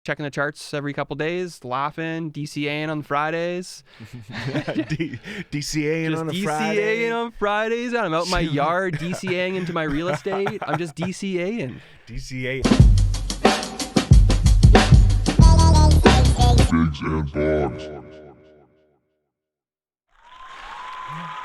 checking the charts every couple days, laughing, DCAing on Fridays. DCAing on a Friday. DCAing on Fridays. I'm out in my yard DCAing into my real estate. I'm just DCAing. DCA. Biggs and Boggs.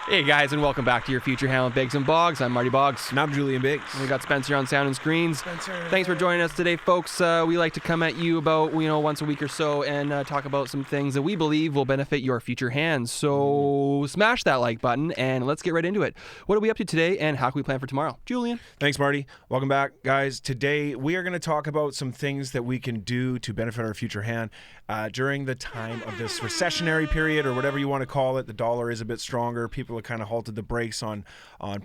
Hey guys, and welcome back to your Future Hand with Biggs and Boggs. I'm Marty Boggs. And I'm Julian Biggs. We got Spencer on sound and screens. Spencer. Thanks for joining us today, folks. We like to come at you about, once a week or so and talk about some things that we believe will benefit your future hands. So smash that like button and let's get right into it. What are we up to today and how can we plan for tomorrow? Julian. Thanks, Marty. Welcome back, guys. Today we are going to talk about some things that we can do to benefit our future hand during the time of this recessionary period, or whatever you want to call it. The dollar is a bit stronger. People have kind of halted the brakes on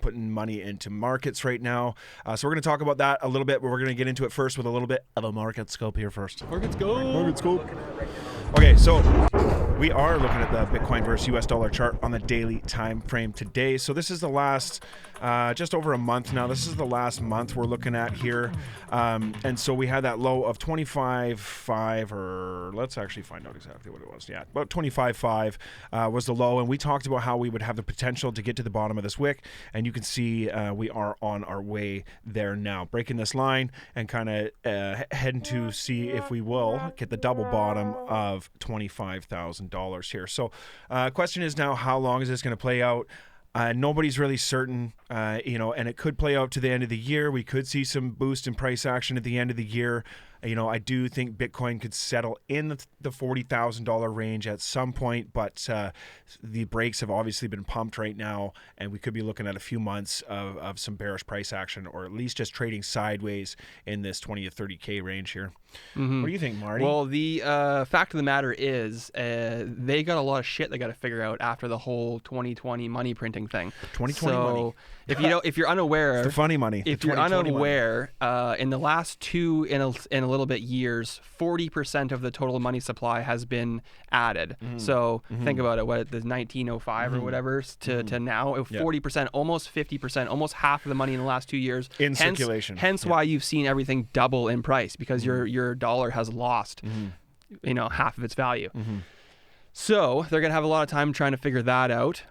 putting money into markets right now. So we're going to talk about that a little bit, but we're going to get into it first with a little bit of a market scope here first. Market scope. Market scope. Okay, so we are looking at the Bitcoin versus US dollar chart on the daily time frame today. So this is the last, just over a month now. This is the last month we're looking at here. And so we had that low of 25.5, or let's actually find out exactly what it was. Yeah, about 25.5 was the low. And we talked about how we would have the potential to get to the bottom of this wick. And you can see we are on our way there now, breaking this line and kind of heading to see if we will get the double bottom of $25,000 here. So question is now, how long is this going to play out? Nobody's really certain, and it could play out to the end of the year. We could see some boost in price action at the end of the year. I do think Bitcoin could settle in the $40,000 range at some point, but the brakes have obviously been pumped right now, and we could be looking at a few months of some bearish price action, or at least just trading sideways in this 20 to 30K range here. Mm-hmm. What do you think, Marty? Well, the fact of the matter is they got a lot of shit they got to figure out after the whole 2020 money printing thing. 2020 money. If you're unaware, it's the funny money. If you're unaware, in the last two in a little bit years, 40% of the total money supply has been added. Mm-hmm. So think about it. What the 1905 or whatever to now, 40%, almost 50%, almost half of the money in the last 2 years in circulation. Hence why you've seen everything double in price, because your dollar has lost, half of its value. Mm-hmm. So they're gonna have a lot of time trying to figure that out.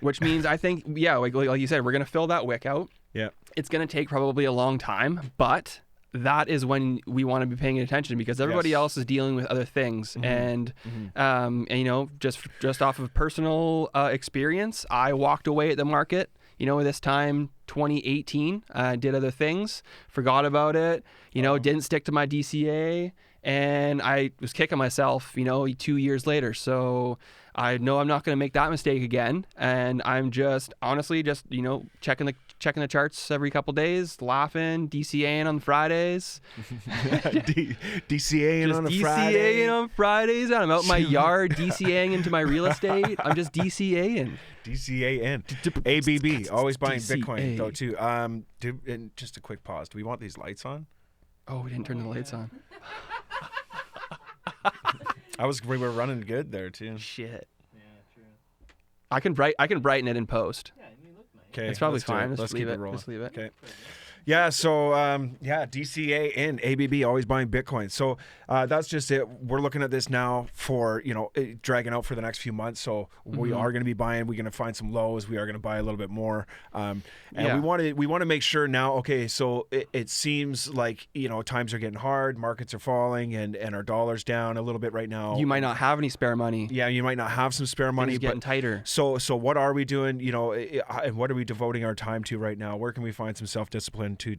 Which means I think, like you said, we're gonna fill that wick out. Yeah, it's gonna take probably a long time, but that is when we want to be paying attention, because everybody else is dealing with other things. And just off of personal experience, I walked away at the market. This time 2018, did other things, forgot about it. Didn't stick to my DCA, and I was kicking myself. 2 years later. So I know I'm not going to make that mistake again, and I'm just honestly checking the charts every couple days, laughing, DCAing on Fridays. DCAing on a Friday. DCAing on Fridays. I'm out in my yard DCAing into my real estate. I'm just DCAing. DCAN. ABB. Always buying Bitcoin though too. And just a quick pause. Do we want these lights on? Oh, we didn't turn the lights on. We were running good there too. Shit. Yeah, true. I can brighten it in post. Yeah, you look nice. Okay, it's probably fine. Let's leave keep it. rolling. Just leave it. Okay. Yeah, so DCA and ABB, always buying Bitcoin. So that's just it. We're looking at this now for, dragging out for the next few months. So we are going to be buying. We're going to find some lows. We are going to buy a little bit more. And we want to make sure now, okay, so it seems like, times are getting hard, markets are falling, and our dollar's down a little bit right now. You might not have any spare money. Yeah, you might not have some spare money. Things getting tighter. So what are we doing, and what are we devoting our time to right now? Where can we find some self-discipline to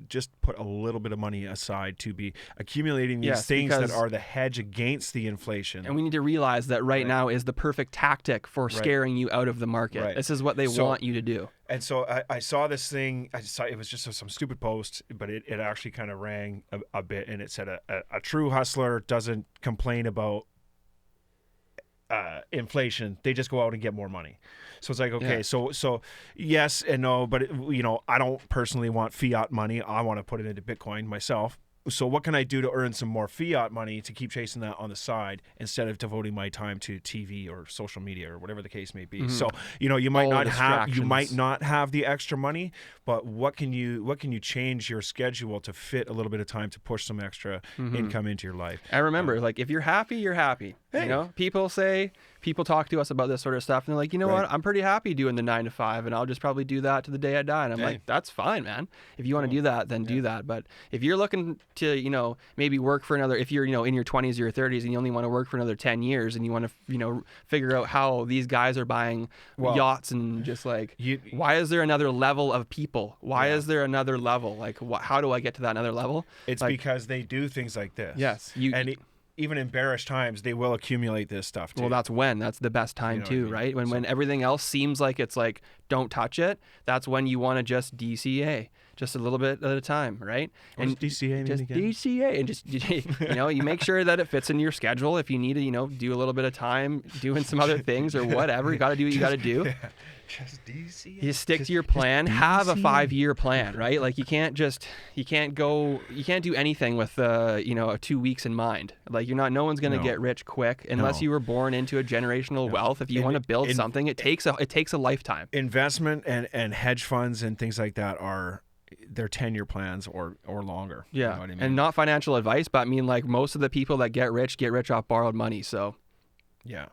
just put a little bit of money aside to be accumulating these things that are the hedge against the inflation? And we need to realize that right now is the perfect tactic for scaring you out of the market. Right. This is what they want you to do. And so I saw this thing. It was just some stupid post, but it actually kind of rang a bit, and it said a true hustler doesn't complain about inflation. They just go out and get more money. So it's like, okay, so yes and no, but I don't personally want fiat money. I want to put it into Bitcoin myself. So what can I do to earn some more fiat money to keep chasing that on the side instead of devoting my time to TV or social media or whatever the case may be? So, you know, you might All not the have the extra money, but what can you change your schedule to fit a little bit of time to push some extra income into your life? I remember, like, if you're happy, you're happy. Hey. You know, people talk to us about this sort of stuff, and they're like, you know Right. what? I'm pretty happy doing the 9 to 5, and I'll just probably do that to the day I die. And I'm like, that's fine, man. If you want to do that, then do that. But if you're looking to, you know, maybe work for another, if you're, you know, in your 20s or your 30s and you only want to work for another 10 years and you want to, you know, figure out how these guys are buying yachts and just like, why is there another level of people? Why is there another level? Like, how do I get to that another level? It's like, because they do things like this. Yes. Even in bearish times, they will accumulate this stuff too. Well, that's the best time, You know too, what I mean? right? When everything else seems like it's like, don't touch it, that's when you want to just DCA, just a little bit at a time, right? And DCA just DCA, and just, you know, you make sure that it fits into your schedule. If you need to, you know, do a little bit of time doing some other things or whatever, you got to do what you got to do. Just DCA. You stick to your plan. Have a 5-year plan, right? Like you can't do anything with you know, 2 weeks in mind. Like no one's gonna get rich quick unless you were born into a generational wealth. If you want to build something, it takes a lifetime. Investment and hedge funds and things like that they're 10-year plans or longer. Yeah, you know what I mean? And not financial advice, but I mean, like, most of the people that get rich off borrowed money. So yeah,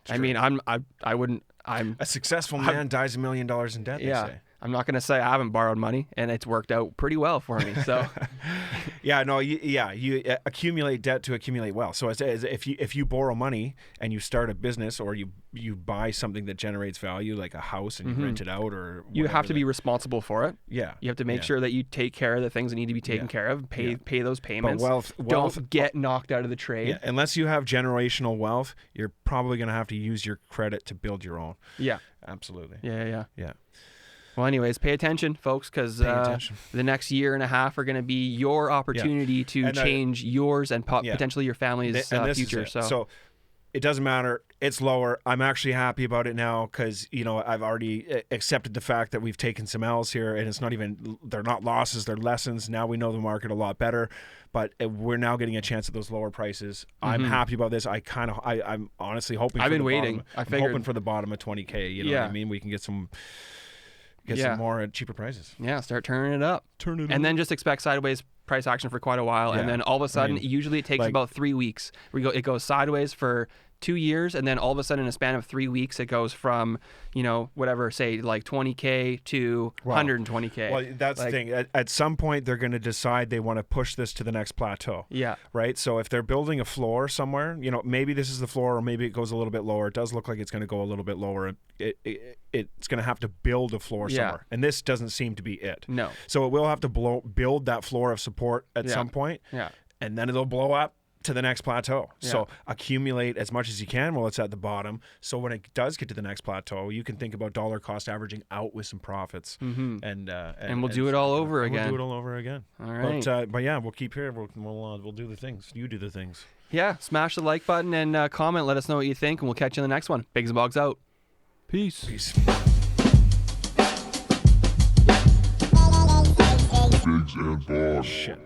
I mean, I wouldn't. A successful man dies $1 million in debt. Yeah. They say. I'm not going to say I haven't borrowed money, and it's worked out pretty well for me. So, you accumulate debt to accumulate wealth. So if you borrow money and you start a business or you buy something that generates value, like a house, and you rent it out, or you have to be responsible for it. Yeah, you have to make sure that you take care of the things that need to be taken care of. Pay those payments. But wealth don't get knocked out of the trade. Yeah, unless you have generational wealth, you're probably going to have to use your credit to build your own. Yeah, absolutely. Yeah. Well, anyways, pay attention, folks, because the next year and a half are going to be your opportunity to change yours and potentially your family's future. So it doesn't matter. It's lower. I'm actually happy about it now because, you know, I've already accepted the fact that we've taken some L's here, and they're not losses, they're lessons. Now we know the market a lot better, but we're now getting a chance at those lower prices. I'm happy about this. I'm honestly hoping. I've been waiting. I'm hoping for the bottom of 20K. You know what I mean? We can get some more at cheaper prices. Yeah, start turning it up. And then just expect sideways price action for quite a while, and then all of a sudden, usually it takes about 3 weeks. It goes sideways for 2 years, and then all of a sudden in a span of 3 weeks it goes from, you know, whatever, say like 20K to 120K. Well, that's the thing. At some point they're going to decide they want to push this to the next plateau. Yeah. Right? So if they're building a floor somewhere, you know, maybe this is the floor, or maybe it goes a little bit lower. It does look like it's going to go a little bit lower. It's going to have to build a floor somewhere. And this doesn't seem to be it. No. So it will have to build that floor of support at some point. Yeah. And then it'll blow up to the next plateau. So accumulate as much as you can while it's at the bottom. So when it does get to the next plateau, you can think about dollar cost averaging out with some profits. And we'll do it all over again. We'll do it all over again. All right. But yeah, we'll keep here. We'll do the things. You do the things. Yeah. Smash the like button and comment. Let us know what you think, and we'll catch you in the next one. Biggs and Boggs out. Peace. Biggs and Boggs. Shit.